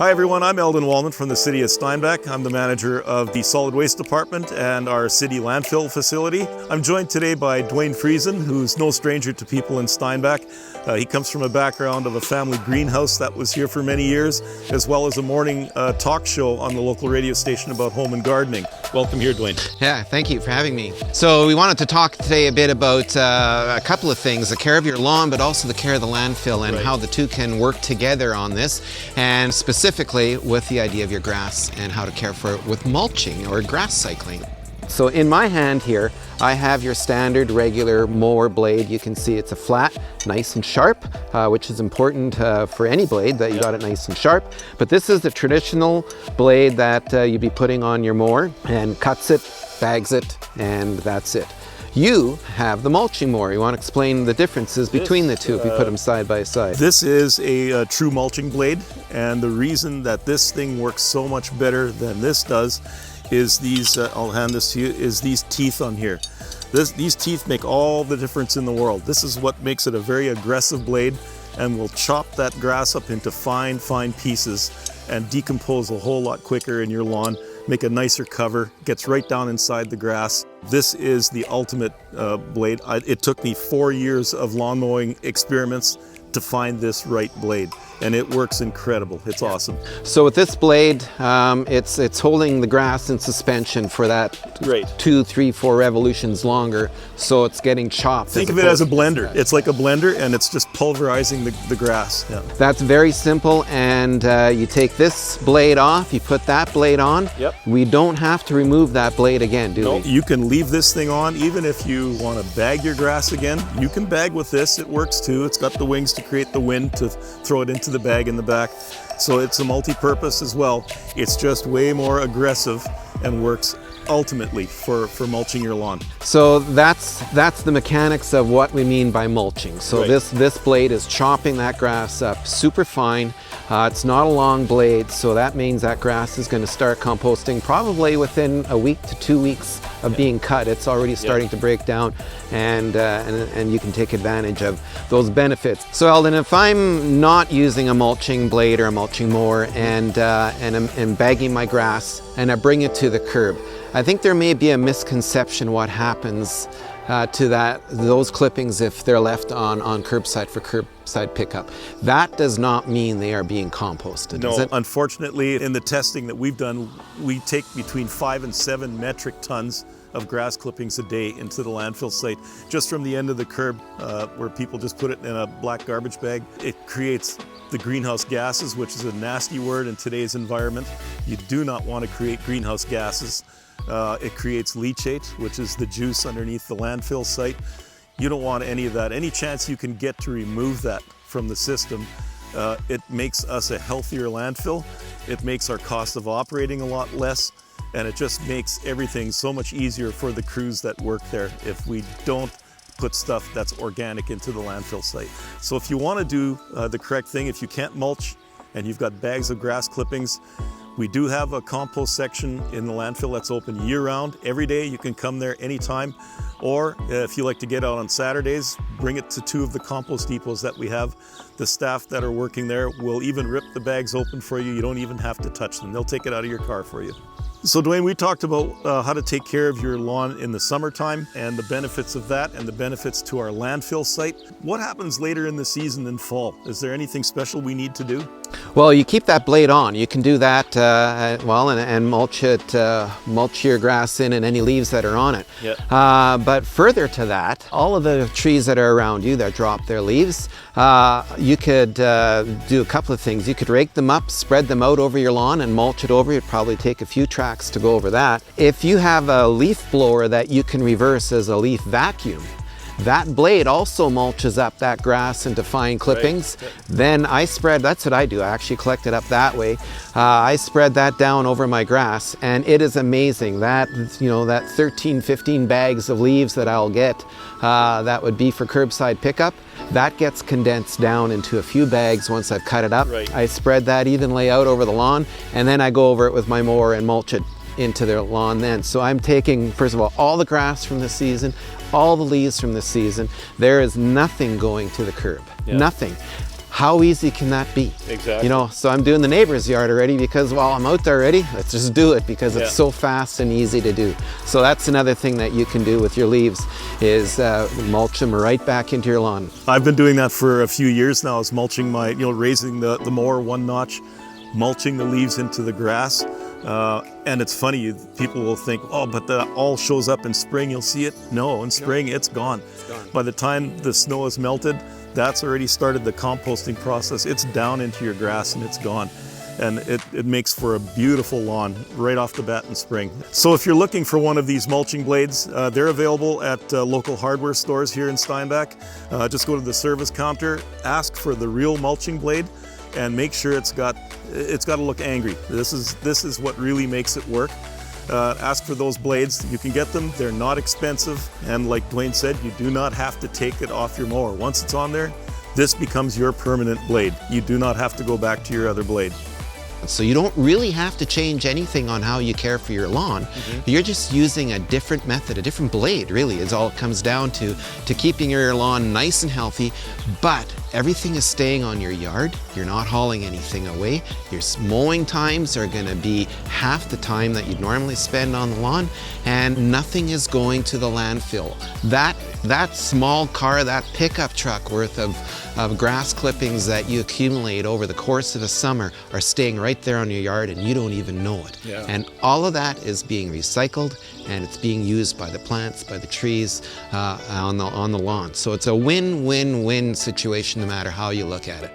Hi everyone, I'm Eldon Wallman from the City of Steinbach. I'm the manager of the Solid Waste Department and our city landfill facility. I'm joined today by Dwayne Friesen, who's no stranger to people in Steinbach. He comes from a background of a family greenhouse that was here for many years, as well as a morning talk show on the local radio station about home and gardening. Welcome here, Dwayne. Yeah, thank you for having me. So we wanted to talk today a bit about a couple of things, the care of your lawn, but also the care of the landfill and how the two can work together on this, and specifically with the idea of your grass and how to care for it with mulching or grass cycling. So in my hand here, I have your standard regular mower blade. You can see it's a flat, nice and sharp, which is important for any blade, that you got it nice and sharp. But this is the traditional blade that you'd be putting on your mower, and cuts it, bags it, and that's it. You have the mulching mower. You want to explain the differences between the two if we put them side by side? This is a true mulching blade, and the reason that this thing works so much better than this does is these, I'll hand this to you, is these teeth on here. These teeth make all the difference in the world. This is what makes it a very aggressive blade and will chop that grass up into fine, fine pieces and decompose a whole lot quicker in your lawn, make a nicer cover, gets right down inside the grass. This is the ultimate blade. It took me 4 years of lawn mowing experiments to find this right blade, and it works incredible. It's awesome. So with this blade, it's holding the grass in suspension for that 2, 3, 4 revolutions longer, so it's getting chopped. Think of it as a blender. It's like a blender, and it's just pulverizing the grass. Yeah. That's very simple, and you take this blade off, you put that blade on. Yep. We don't have to remove that blade again, do we? You can leave this thing on. Even if you want to bag your grass again, you can bag with this. It works too. It's got the wings to create the wind to throw it into the bag in the back. So it's a multi-purpose as well. It's just way more aggressive and works ultimately for mulching your lawn. So that's the mechanics of what we mean by mulching. So this blade is chopping that grass up super fine. It's not a long blade, so that means that grass is going to start composting probably within a week to 2 weeks of being cut. It's already starting to break down, and you can take advantage of those benefits. So Eldon, if I'm not using a mulching blade or a mulching mower and I'm bagging my grass and I bring it to the curb, I think there may be a misconception what happens to those clippings if they're left on curbside for curbside pickup. That does not mean they are being composted, does it? Unfortunately, in the testing that we've done, we take between 5 and 7 metric tons of grass clippings a day into the landfill site, just from the end of the curb where people just put it in a black garbage bag. It creates the greenhouse gases, which is a nasty word in today's environment. You do not want to create greenhouse gases. It creates leachate, which is the juice underneath the landfill site. You don't want any of that. Any chance you can get to remove that from the system, it makes us a healthier landfill. It makes our cost of operating a lot less, and it just makes everything so much easier for the crews that work there if we don't put stuff that's organic into the landfill site. So if you want to do the correct thing, if you can't mulch and you've got bags of grass clippings, we do have a compost section in the landfill that's open year-round. Every day you can come there anytime, or if you like to get out on Saturdays, bring it to 2 of the compost depots that we have. The staff that are working there will even rip the bags open for you. You don't even have to touch them. They'll take it out of your car for you. So Dwayne, we talked about how to take care of your lawn in the summertime and the benefits of that and the benefits to our landfill site. What happens later in the season in fall? Is there anything special we need to do? Well, you keep that blade on. You can do that and mulch your grass in and any leaves that are on it. But further to that, all of the trees that are around you that drop their leaves, you could do a couple of things. You could rake them up, spread them out over your lawn and mulch it over. It'd probably take a few tracks to go over that. If you have a leaf blower that you can reverse as a leaf vacuum, that blade also mulches up that grass into fine clippings. Then that's what I do. I actually collect it up that way. I spread that down over my grass, and it is amazing that, that 13, 15 bags of leaves that I'll get, that would be for curbside pickup, that gets condensed down into a few bags once I've cut it up. I spread that evenly out over the lawn, and then I go over it with my mower and mulch it into their lawn then. So I'm taking, first of all the grass from the season, all the leaves from the season. There is nothing going to the curb, nothing. how easy can that be? Exactly. You know, so I'm doing the neighbor's yard already because, well, I'm out there already. Let's just do it because it's so fast and easy to do. So that's another thing that you can do with your leaves is mulch them right back into your lawn. I've been doing that for a few years now, is mulching my, raising the mower one notch, mulching the leaves into the grass. And it's funny, people will think, oh, but that all shows up in spring, you'll see it. No, in spring, it's gone. By the time the snow is melted, that's already started the composting process. It's down into your grass and it's gone. And it makes for a beautiful lawn right off the bat in spring. So if you're looking for one of these mulching blades, they're available at local hardware stores here in Steinbach. Just go to the service counter, ask for the real mulching blade, and make sure it's got to look angry. This is what really makes it work. Ask for those blades. You can get them. They're not expensive. And like Dwayne said, you do not have to take it off your mower. Once it's on there, this becomes your permanent blade. You do not have to go back to your other blade. So you don't really have to change anything on how you care for your lawn. You're just using a different method, a different blade, really, is all it comes down to keeping your lawn nice and healthy, but everything is staying on your yard. You're not hauling anything away. Your mowing times are going to be half the time that you'd normally spend on the lawn, and nothing is going to the landfill. That small car, that pickup truck worth of grass clippings that you accumulate over the course of a summer are staying right there on your yard and you don't even know it. And all of that is being recycled and it's being used by the plants, by the trees on the lawn. So it's a win-win-win situation no matter how you look at it.